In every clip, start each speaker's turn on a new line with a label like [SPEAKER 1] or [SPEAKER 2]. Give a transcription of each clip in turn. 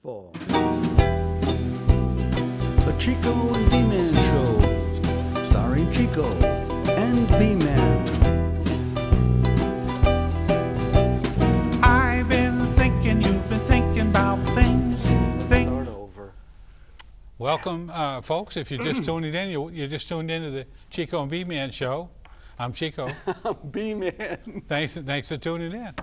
[SPEAKER 1] for the Chico and B-Man Show, starring Chico and B-Man.
[SPEAKER 2] I've been thinking, you've been thinking about things.
[SPEAKER 1] Start over.
[SPEAKER 3] Welcome, folks. If you're just tuning in, you're just tuned into the Chico and B-Man Show. I'm Chico.
[SPEAKER 1] B-Man.
[SPEAKER 3] Thanks for tuning in.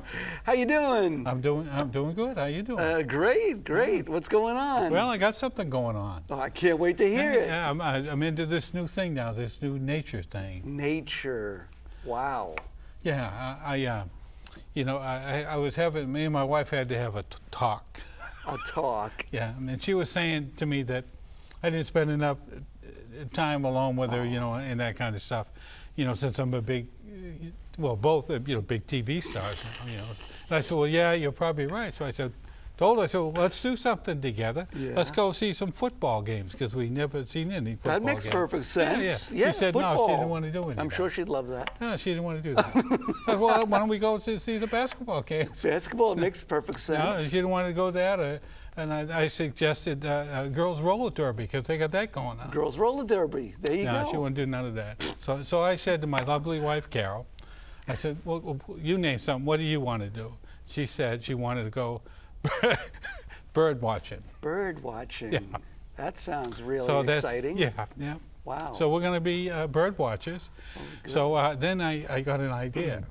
[SPEAKER 1] How you doing?
[SPEAKER 3] I'm doing good. How you doing?
[SPEAKER 1] Great. What's going on?
[SPEAKER 3] Well, I got something going on.
[SPEAKER 1] Oh, I can't wait to hear it.
[SPEAKER 3] Yeah, I'm into this new thing now, this new nature thing.
[SPEAKER 1] Nature. Wow.
[SPEAKER 3] Yeah, I was having, me and my wife had to have a talk.
[SPEAKER 1] A talk.
[SPEAKER 3] Yeah, and she was saying to me that I didn't spend enough time alone with her, and that kind of stuff. Since I'm a big, both, big TV stars, And I said, well, yeah, you're probably right. So I told her, well, let's do something together. Yeah. Let's go see some football games, because we never seen any football games.
[SPEAKER 1] That makes perfect sense.
[SPEAKER 3] Yeah. She said
[SPEAKER 1] football.
[SPEAKER 3] No, she didn't want to do anything.
[SPEAKER 1] I'm sure she'd love that.
[SPEAKER 3] No, she didn't want to do that. Well, why don't we go to see the basketball games?
[SPEAKER 1] Basketball makes perfect sense.
[SPEAKER 3] No, she didn't want to go there. And I suggested girls roller derby, because they got that going on.
[SPEAKER 1] Girls roller derby. There you go.
[SPEAKER 3] No, she wouldn't do none of that. So I said to my lovely wife, Carol, I said, well, you name something. What do you want to do? She said she wanted to go bird watching.
[SPEAKER 1] Bird watching. Yeah. That sounds really exciting.
[SPEAKER 3] Yeah.
[SPEAKER 1] Wow.
[SPEAKER 3] So we're going to be bird watchers.
[SPEAKER 1] Oh,
[SPEAKER 3] so then I got an idea.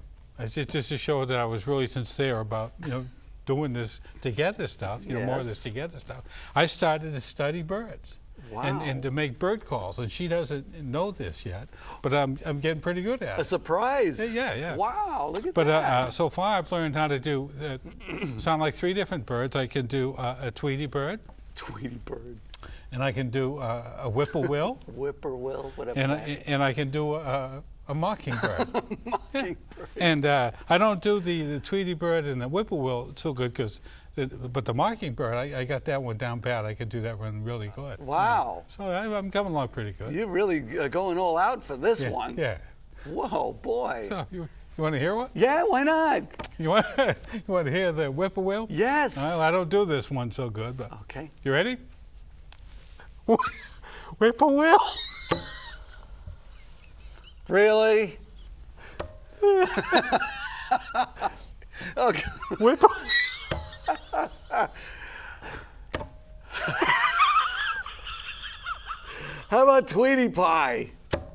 [SPEAKER 3] Just to show that I was really sincere about, doing this together stuff, more of this together stuff. I started to study birds.
[SPEAKER 1] Wow.
[SPEAKER 3] And to make bird calls, and she doesn't know this yet, but I'm getting pretty good at it.
[SPEAKER 1] A surprise.
[SPEAKER 3] Yeah.
[SPEAKER 1] Wow, look at
[SPEAKER 3] that.
[SPEAKER 1] that.
[SPEAKER 3] But so far I've learned how to do, sound like 3 different birds. I can do a Tweety bird.
[SPEAKER 1] Tweety bird.
[SPEAKER 3] And I can do a whippoorwill.
[SPEAKER 1] Whippoorwill, whatever.
[SPEAKER 3] And I can do a mockingbird.
[SPEAKER 1] Mockingbird.
[SPEAKER 3] And I don't do the Tweety bird and the whippoorwill so good, but the mockingbird, I got that one down pat. I can do that one really good.
[SPEAKER 1] Wow.
[SPEAKER 3] So I'm coming along pretty good.
[SPEAKER 1] You're really going all out for this one.
[SPEAKER 3] Yeah.
[SPEAKER 1] Whoa, boy.
[SPEAKER 3] So you want to hear one?
[SPEAKER 1] Yeah, why not?
[SPEAKER 3] You want to hear the whippoorwill?
[SPEAKER 1] Yes.
[SPEAKER 3] Well, I don't do this one so good, but
[SPEAKER 1] okay.
[SPEAKER 3] You ready? Whippoorwill.
[SPEAKER 1] Really? Okay.
[SPEAKER 3] Whippoorwill.
[SPEAKER 1] How about Tweety Pie?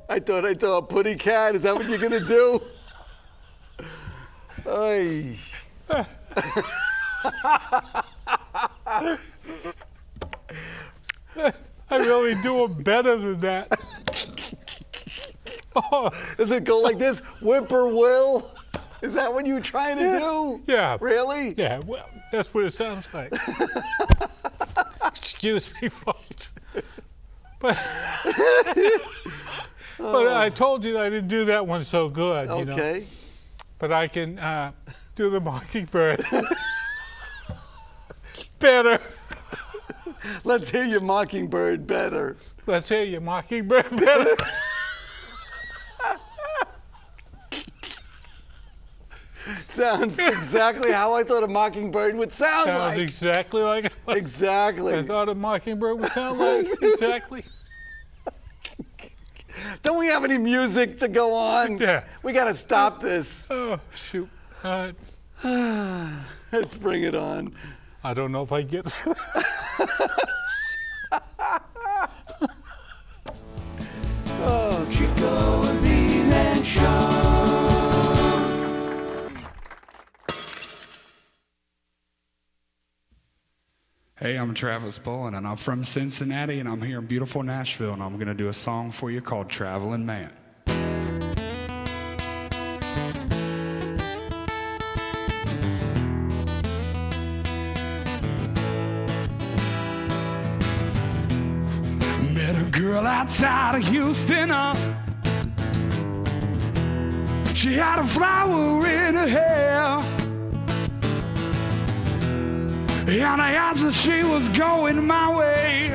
[SPEAKER 1] I thought a putty cat. Is that what you're gonna do? Ay.
[SPEAKER 3] I really do them better than that.
[SPEAKER 1] Oh. Does it go like this? Whippoorwill? Is that what you were trying to do?
[SPEAKER 3] Yeah.
[SPEAKER 1] Really?
[SPEAKER 3] Yeah, well, that's what it sounds like. Excuse me, folks. But I told you I didn't do that one so good,
[SPEAKER 1] Okay.
[SPEAKER 3] But I can do the mockingbird better.
[SPEAKER 1] Let's hear your mockingbird better.
[SPEAKER 3] Let's hear your mockingbird better.
[SPEAKER 1] Sounds exactly how I thought a mockingbird would sound like.
[SPEAKER 3] Sounds exactly like
[SPEAKER 1] exactly.
[SPEAKER 3] I thought a mockingbird would sound like. Exactly.
[SPEAKER 1] Don't we have any music to go on?
[SPEAKER 3] Yeah.
[SPEAKER 1] We got to stop this.
[SPEAKER 3] Oh, shoot.
[SPEAKER 1] Let's bring it on.
[SPEAKER 3] I don't know if I get
[SPEAKER 1] Oh, Chico and B-Man Show.
[SPEAKER 4] Hey, I'm Travis Bolin, and I'm from Cincinnati, and I'm here in beautiful Nashville, and I'm going to do a song for you called Traveling Man. Met a girl outside of Houston, she had a flower in her hair. And I answered she was going my way.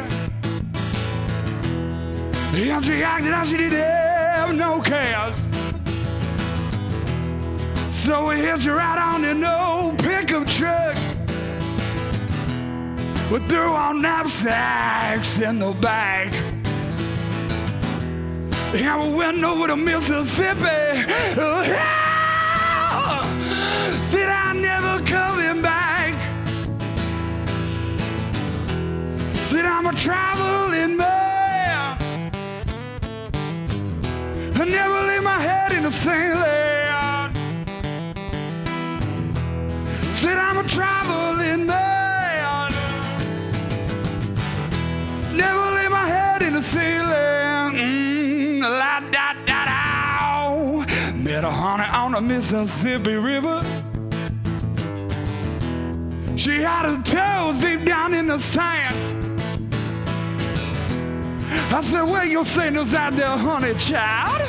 [SPEAKER 4] And she acted like she didn't have no cares. So we hitched her out on the no pickup truck. We threw our knapsacks in the back. And we went over to Mississippi. Said I'm never coming back. Said I'm a traveling man. I never lay my head in the sand land. Said I'm a traveling man. Never lay my head in the sand land. La da da da. Met a honey on the Mississippi River. She had her toes deep down in the sand. I said, where your signals out there, honey child?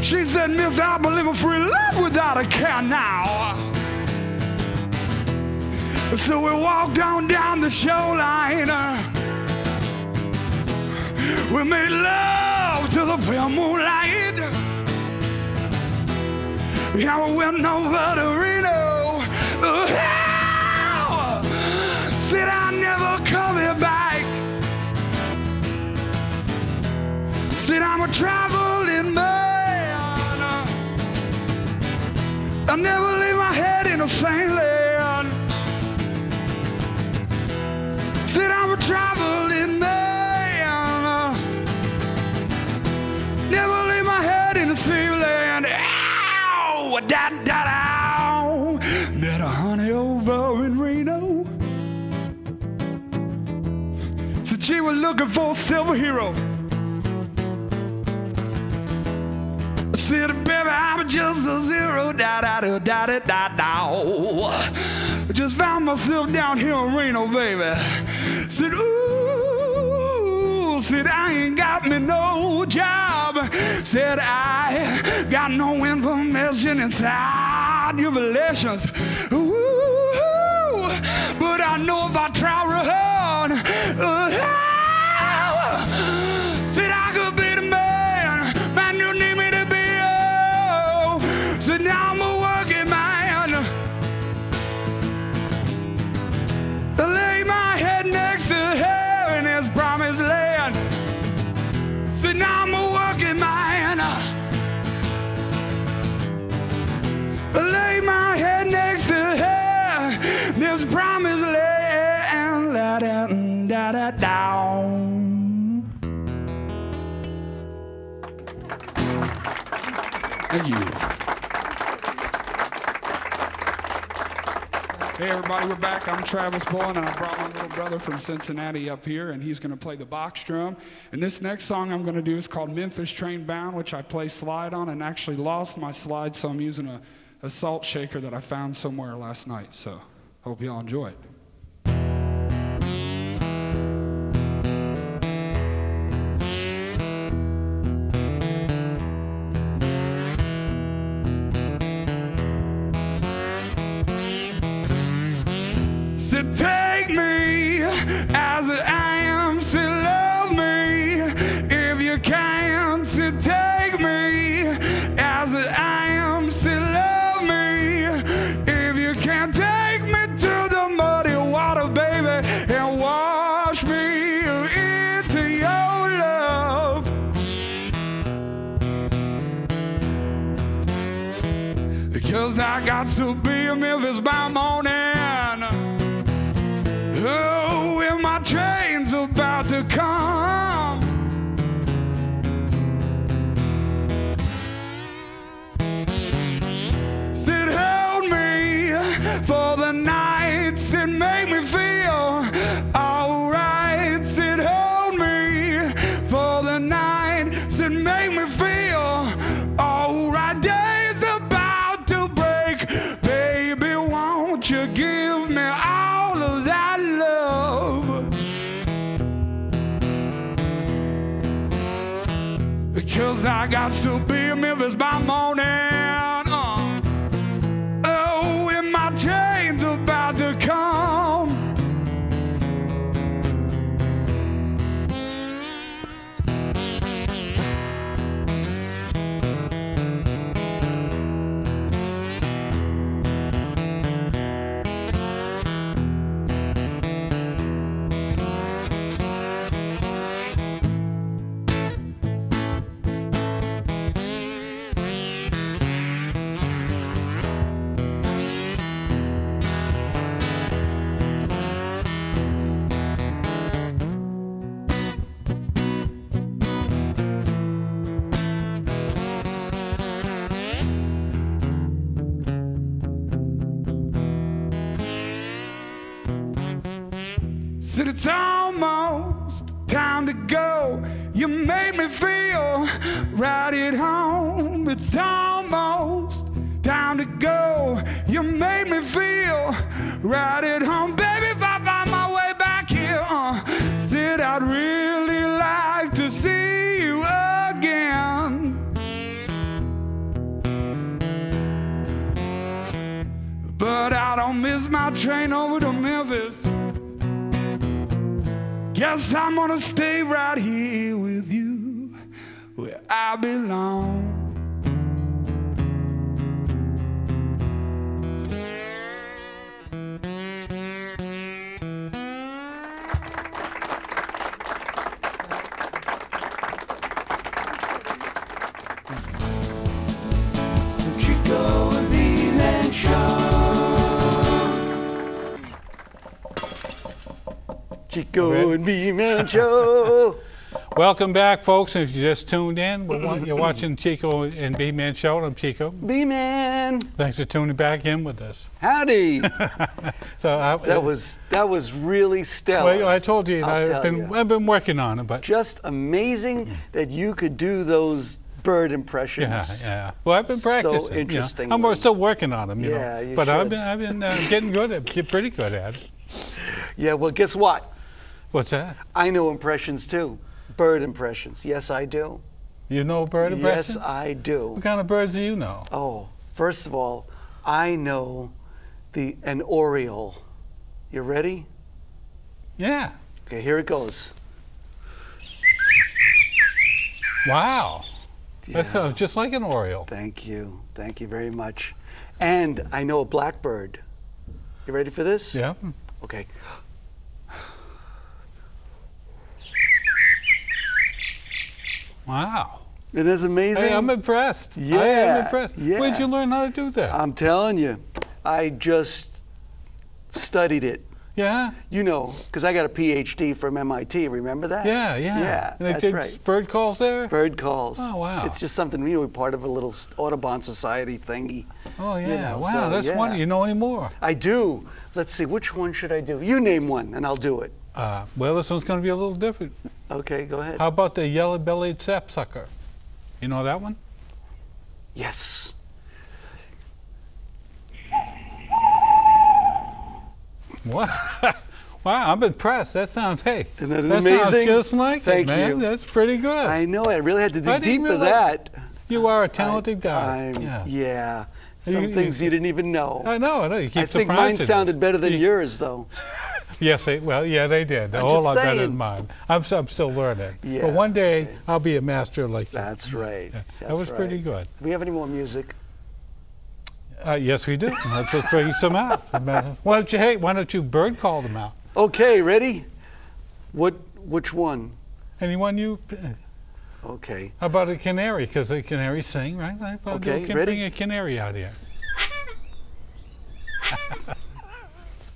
[SPEAKER 4] She said, miss, I believe in free love without a care now. So we walked on down the shoreline. We made love to the pale moonlight. Yeah, we went over to Reno. Said I'm never coming back. Said I'm a traveling man. I never leave my head in the same land. Said I'm a traveling man. Never leave my head in the same land. Ow! Da da da! Met a honey over in Reno. Said she was looking for a silver hero. Said, baby, I'm just a zero, da da da da da da da. Just found myself down here in Reno, baby. Said, ooh, said I ain't got me no job. Said I got no information inside your relations. Ooh, but I know if I try real hard, said I could be the man you need me to be. Said now I'm a working man. Lay my head next to her in his promised land. Said now I'm a working man. Lay my head next to her in his promised land. La da da da down. Thank you. Hey everybody, we're back. I'm Travis Bolin, and I brought my little brother from Cincinnati up here, and he's going to play the box drum. And this next song I'm going to do is called Memphis Train Bound, which I play slide on, and actually lost my slide, so I'm using a salt shaker that I found somewhere last night. So hope y'all enjoy it. Take me as I am, so love me if you can. So take me as I am, so love me if you can. Take me to the muddy water, baby, and wash me into your love. Because I got to be in Memphis by morning. Oh, when my train's about to come. Said hold me for the night. Said make me feel alright. Said hold me for the night. Said make me feel alright. Day's about to break. Baby, won't you give me all of that love? Because I got to be in Memphis by morning. Oh, when my train's about to come. Said it's almost time to go. You made me feel right at home. It's almost time to go. You made me feel right at home. Baby, if I find my way back here, said I'd really like to see you again. But I don't miss my train over to Memphis. Guess I'm gonna stay right here with you, where I belong. Chico and B-Man Show.
[SPEAKER 5] Chico and B-Man Show.
[SPEAKER 3] Welcome back, folks. If you just tuned in, you're watching Chico and B-Man Show. I'm Chico.
[SPEAKER 5] B-Man.
[SPEAKER 3] Thanks for tuning back in with us.
[SPEAKER 5] Howdy.
[SPEAKER 3] So
[SPEAKER 5] that was really stellar.
[SPEAKER 3] Well, I told you,
[SPEAKER 5] I'll
[SPEAKER 3] I've been working on it, but
[SPEAKER 5] just amazing that you could do those bird impressions.
[SPEAKER 3] yeah. Well, I've been practicing.
[SPEAKER 5] So interesting.
[SPEAKER 3] I'm still working on them.
[SPEAKER 5] Yeah, you
[SPEAKER 3] but
[SPEAKER 5] should.
[SPEAKER 3] I've been getting good at, pretty good at it.
[SPEAKER 5] Yeah. Well, guess what?
[SPEAKER 3] What's that?
[SPEAKER 5] I know impressions too. Bird impressions. Yes, I do.
[SPEAKER 3] You know bird impressions?
[SPEAKER 5] Yes, I do.
[SPEAKER 3] What kind of birds do you know?
[SPEAKER 5] Oh, first of all, I know an oriole. You ready?
[SPEAKER 3] Yeah.
[SPEAKER 5] Okay, here it goes.
[SPEAKER 3] Wow.
[SPEAKER 5] Yeah.
[SPEAKER 3] That sounds just like an oriole.
[SPEAKER 5] Thank you. Thank you very much. And I know a blackbird. You ready for this?
[SPEAKER 3] Yeah.
[SPEAKER 5] Okay.
[SPEAKER 3] Wow.
[SPEAKER 5] It is amazing.
[SPEAKER 3] Hey, I'm impressed.
[SPEAKER 5] Yeah.
[SPEAKER 3] I am impressed.
[SPEAKER 5] Yeah.
[SPEAKER 3] Where'd you learn how to do that?
[SPEAKER 5] I'm telling you, I just studied it.
[SPEAKER 3] Yeah?
[SPEAKER 5] You know, because I got a PhD from MIT. Remember that?
[SPEAKER 3] Yeah.
[SPEAKER 5] Yeah,
[SPEAKER 3] And they
[SPEAKER 5] that's
[SPEAKER 3] did
[SPEAKER 5] right.
[SPEAKER 3] bird calls there?
[SPEAKER 5] Bird calls.
[SPEAKER 3] Oh, wow.
[SPEAKER 5] It's just something, we're part of a little Audubon Society thingy.
[SPEAKER 3] Oh, yeah.
[SPEAKER 5] You know,
[SPEAKER 3] wow,
[SPEAKER 5] so,
[SPEAKER 3] that's
[SPEAKER 5] yeah.
[SPEAKER 3] wonderful. You know any more?
[SPEAKER 5] I do. Let's see, which one should I do? You name one, and I'll do it.
[SPEAKER 3] Well, this one's going to be a little different.
[SPEAKER 5] Okay, go ahead.
[SPEAKER 3] How about the yellow-bellied sapsucker? You know that one?
[SPEAKER 5] Yes.
[SPEAKER 3] What? Wow, I'm impressed. That sounds, hey,
[SPEAKER 5] Isn't that
[SPEAKER 3] sounds
[SPEAKER 5] amazing?
[SPEAKER 3] just like
[SPEAKER 5] Thank
[SPEAKER 3] it, man.
[SPEAKER 5] you.
[SPEAKER 3] That's pretty good.
[SPEAKER 5] I know, I really had to
[SPEAKER 3] I
[SPEAKER 5] dig
[SPEAKER 3] didn't
[SPEAKER 5] deep for
[SPEAKER 3] realize-
[SPEAKER 5] that.
[SPEAKER 3] You are a talented guy.
[SPEAKER 5] Yeah. Some
[SPEAKER 3] You-
[SPEAKER 5] things you didn't even know.
[SPEAKER 3] I know. You keep
[SPEAKER 5] I think mine
[SPEAKER 3] surprising us.
[SPEAKER 5] sounded better than yours, though.
[SPEAKER 3] Yes, they did. A
[SPEAKER 5] I'm
[SPEAKER 3] whole
[SPEAKER 5] just
[SPEAKER 3] lot better
[SPEAKER 5] saying.
[SPEAKER 3] than mine. I'm still learning.
[SPEAKER 5] Yeah,
[SPEAKER 3] But one day,
[SPEAKER 5] okay.
[SPEAKER 3] I'll be a master like you.
[SPEAKER 5] That's right.
[SPEAKER 3] Yeah,
[SPEAKER 5] That's
[SPEAKER 3] that was pretty
[SPEAKER 5] right.
[SPEAKER 3] good.
[SPEAKER 5] Do we have any more music?
[SPEAKER 3] Yes, we do. Let's just bring some out. Why don't you bird call them out?
[SPEAKER 5] Okay, ready? Which one?
[SPEAKER 3] Anyone you...
[SPEAKER 5] Okay.
[SPEAKER 3] How about a canary? Because the canaries sing, right?
[SPEAKER 5] Okay,
[SPEAKER 3] Can
[SPEAKER 5] ready?
[SPEAKER 3] bring a canary out here.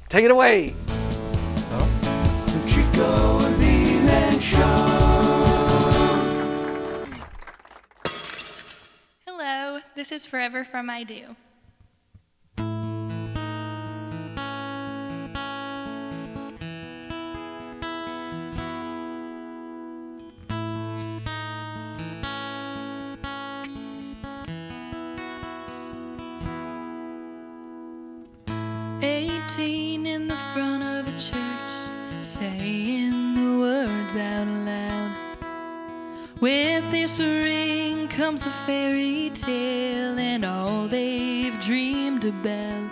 [SPEAKER 5] Take it away.
[SPEAKER 4] Chico and B-Man Show.
[SPEAKER 6] Hello, this is Forever From I Do. In the front of a church, saying the words out loud. With this ring comes a fairy tale and all they've dreamed about.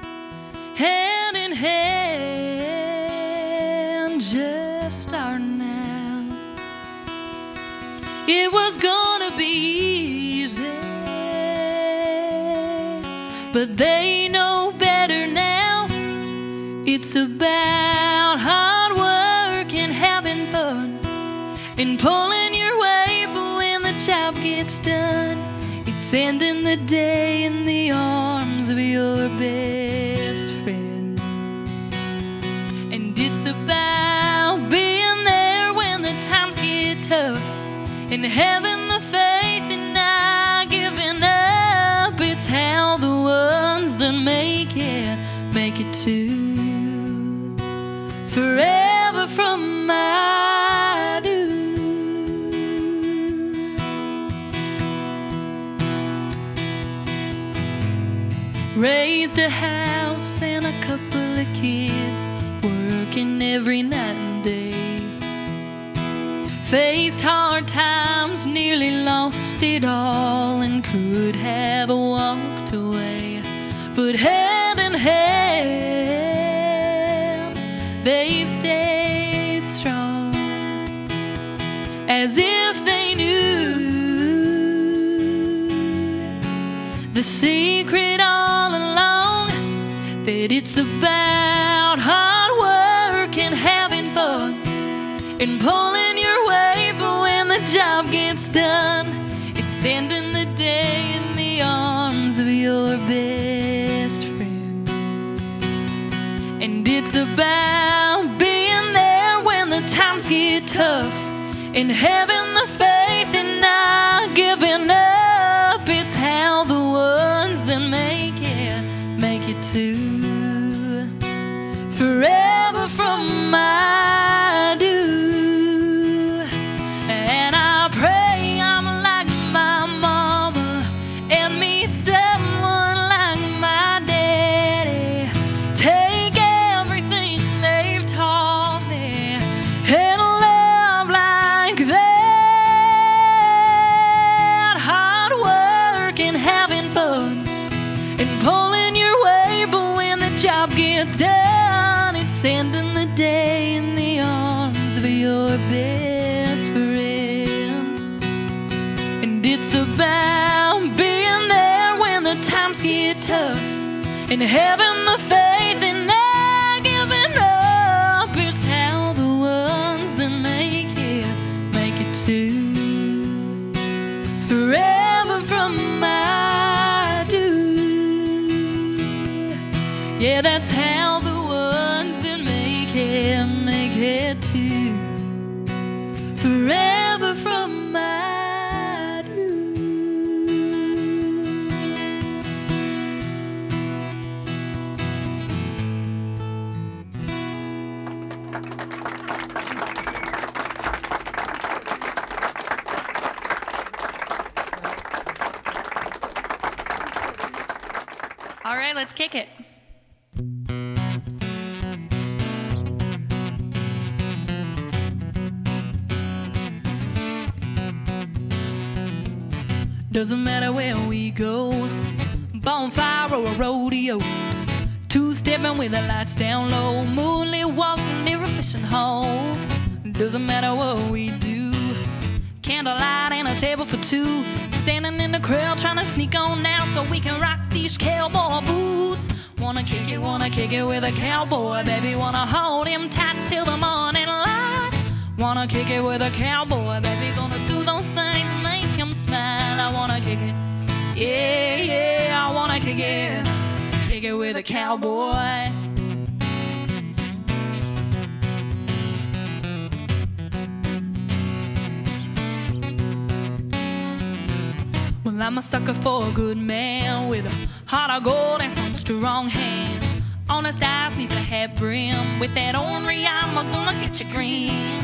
[SPEAKER 6] Hand in hand, just starting out. It was gonna be easy, but they know better now. It's about hard work and having fun and pulling your weight, but when the job gets done, it's ending the day in the arms of your best friend. And it's about being there when the times get tough and having the faith and not giving up. It's how the ones that make it to forever from Raised a house and a couple of kids, working every night and day. Faced hard times, nearly lost it all, and could have walked away. But hand in hand, they've stayed strong, as if they knew the secret all along, that it's about hard work and having fun and pulling your weight. But when the job gets done, it's ending the day in the arms of your best friend. And it's about being there when the times get tough, and having the faith and not giving up. It's how the ones that make it to forever from my do. And I pray I'm like my mama and meet someone like my daddy. Take everything they've taught me and love like that. Hard work and having fun and pulling your weight. But when the job gets done, it's ending the day in the arms of your best friend. And it's about being there when the times get tough, and having the faith and not giving up. It's how the ones that make it to forever from my do. Yeah, that's how the ones that make it to forever from my do. All right, let's kick it. Doesn't matter where we go, bonfire or a rodeo, two-stepping with the lights down low, moonlit walking near a fishing hole. Doesn't matter what we do, candlelight and a table for two, standing in the crowd trying to sneak on out so we can rock these cowboy boots. Wanna kick it with a cowboy, baby, wanna hold him tight till the morning light. Wanna kick it with a cowboy, baby, gonna do those things and make him smile. I wanna kick it, yeah, yeah, I wanna kick it with a cowboy. Well, I'm a sucker for a good man with a heart of gold and some strong hands. Honest eyes need to have brim. With that ornery, I'm gonna get you green.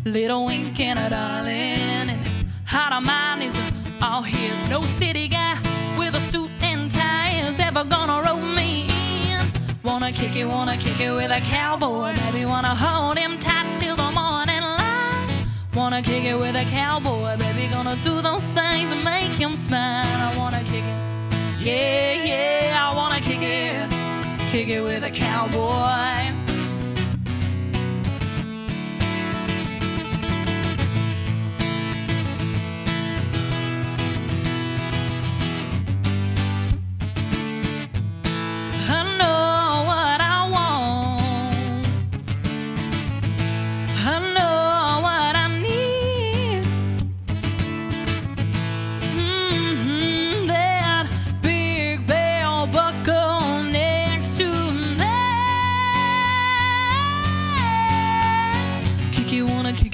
[SPEAKER 6] Little wink and a darling, and this heart of mine is all his. No city guy with a suit and tie is ever gonna roll me in. Wanna kick it with a cowboy, baby, wanna hold him tight till the morning light. Wanna kick it with a cowboy, baby, gonna do those things and make him smile. I wanna kick it, yeah, yeah, I wanna kick it with a cowboy.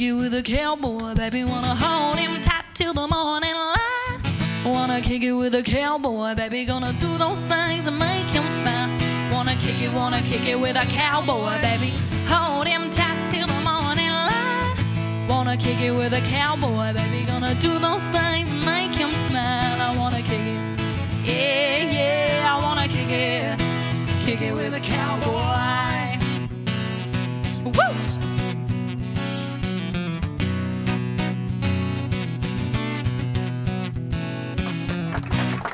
[SPEAKER 6] With a cowboy, baby, wanna hold him tight till the morning light. Wanna kick it with a cowboy, baby, gonna do those things and make him smile. Wanna kick it with a cowboy, baby, hold him tight till the morning light. Wanna kick it with a cowboy, baby, gonna do those things and make him smile. I wanna kick it, yeah, yeah, I wanna kick it kick it with a cowboy. Woo!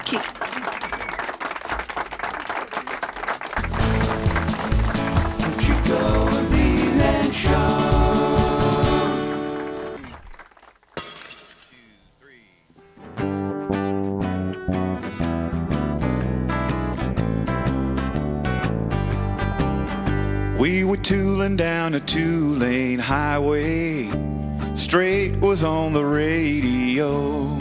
[SPEAKER 6] Kick.
[SPEAKER 1] Chico and B-Man Show.
[SPEAKER 4] We were tooling down a two-lane highway. Straight was on the radio.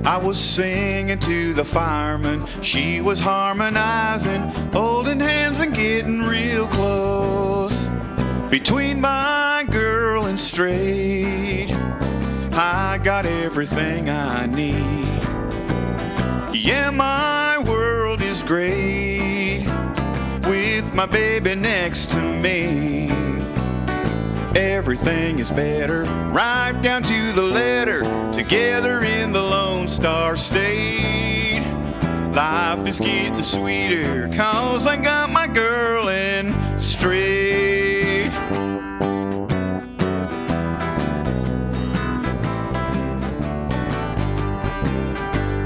[SPEAKER 4] I was singing to the fireman. She was harmonizing, holding hands and getting real close. Between my girl and straight, I got everything I need. Yeah, my world is great with my baby next to me. Everything is better, right down to the letter, together in the Lone Star State. Life is getting sweeter, 'cause I got my girl in straight.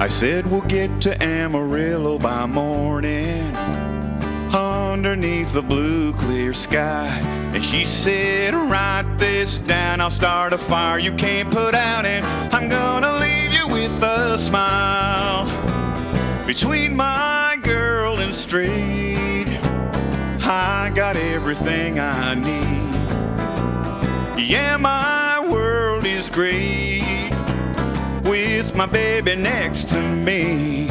[SPEAKER 4] I said we'll get to Amarillo by morning, underneath the blue clear sky. And she said, write this down, I'll start a fire you can't put out, and I'm gonna leave you with a smile. Between my girl and straight, I got everything I need. Yeah, my world is great with my baby next to me.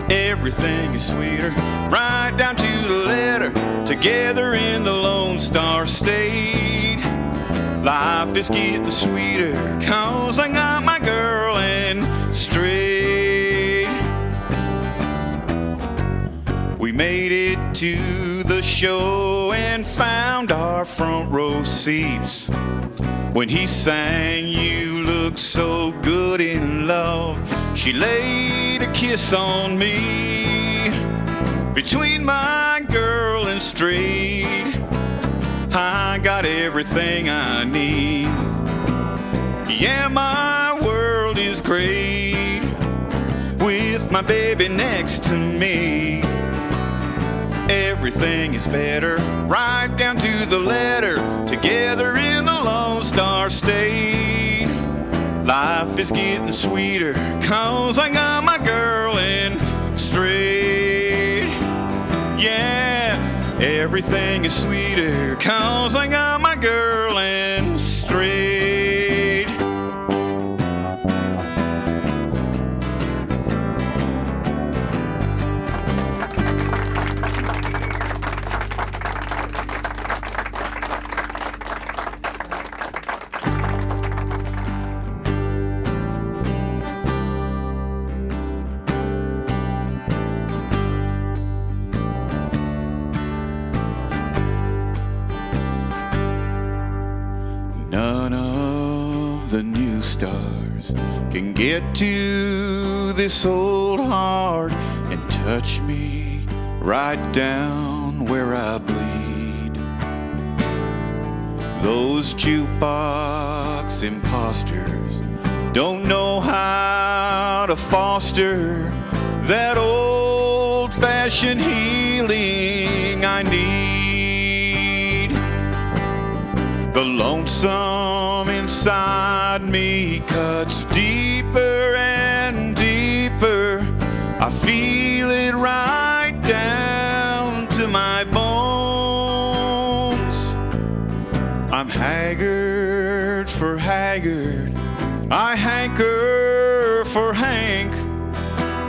[SPEAKER 4] Everything is sweeter, right down to the letter, together in the Lone Star State. Life is getting sweeter, 'cause I got my girl in straight. We made it to the show and found our front row seats. When he sang, "You look so good in love," she laid a kiss on me. Between my girl and straight, I got everything I need. Yeah, my world is great with my baby next to me. Everything is better, right down to the letter, together in the Lone Star State. Life is getting sweeter, 'cause I got my girl in straight. Yeah, everything is sweeter, 'cause I got my girl in straight. None of the new stars can get to this old heart and touch me right down where I bleed. Those jukebox imposters don't know how to foster that old-fashioned healing I need. The lonesome inside me cuts deeper and deeper. I feel it right down to my bones. I'm haggard for haggard, I hanker for Hank,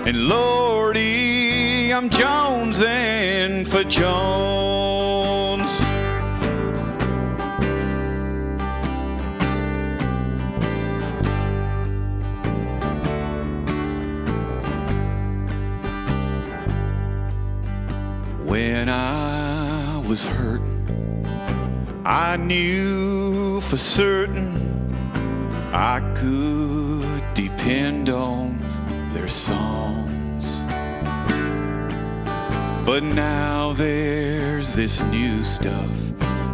[SPEAKER 4] and Lordy, I'm jonesing for Jones. When I was hurting, I knew for certain I could depend on their songs.
[SPEAKER 7] But now there's this new stuff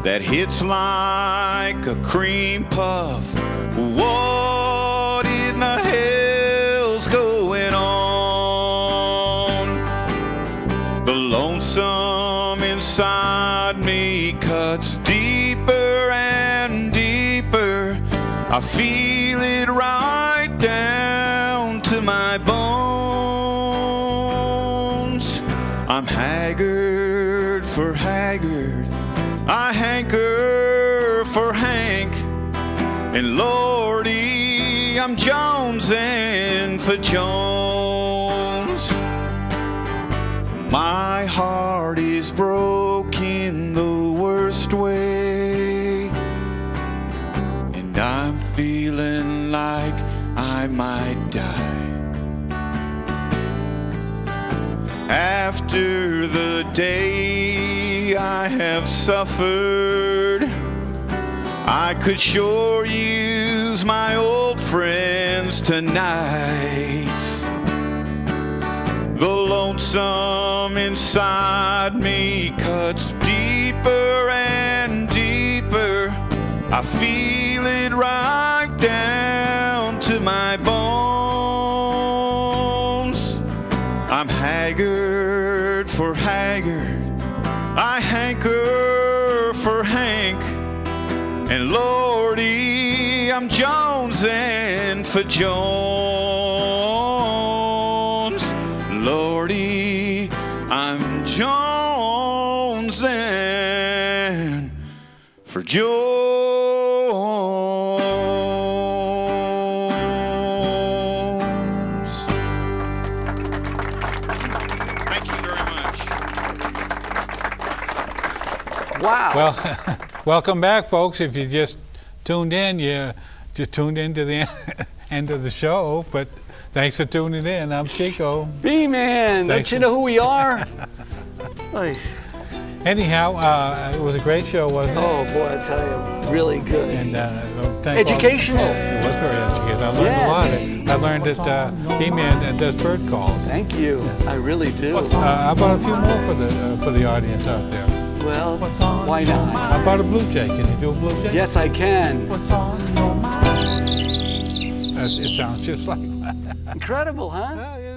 [SPEAKER 7] that hits like a cream puff. What in the hell's going on? The lonesome inside me cuts deeper and deeper. I feel it right down to my bones. I'm haggard for haggard. I hanker for Hank. And Lordy, I'm jonesing for Jones. My heart is broken the worst way, and I'm feeling like I might die. After the day I have suffered, I could sure use my old friends tonight. The lonesome inside me cuts deeper and deeper. I feel it right down to my bones. I'm haggard for haggard. I hanker for Hank. And Lordy, I'm jonesing for Jones. Lordy, I'm jonesing for Jones. Thank you very much.
[SPEAKER 5] Wow.
[SPEAKER 3] Well, welcome back, folks. If you just tuned in, you just tuned into the end of the show. But thanks for tuning in. I'm Chico.
[SPEAKER 5] B-Man, don't
[SPEAKER 3] Thanks
[SPEAKER 5] you know who we are? Oy.
[SPEAKER 3] Anyhow, it was a great show, wasn't it?
[SPEAKER 5] Oh boy, I tell you, really good.
[SPEAKER 3] And
[SPEAKER 5] Educational.
[SPEAKER 3] It was very educational. I learned a lot. I learned that B-Man does bird calls.
[SPEAKER 5] Thank you. I really do.
[SPEAKER 3] How about a few more for the audience out there?
[SPEAKER 5] Well, why not?
[SPEAKER 3] How about a blue jay? Can you do a blue jay?
[SPEAKER 5] Yes, I can.
[SPEAKER 3] It sounds just like that.
[SPEAKER 5] Incredible, huh?
[SPEAKER 3] Yeah.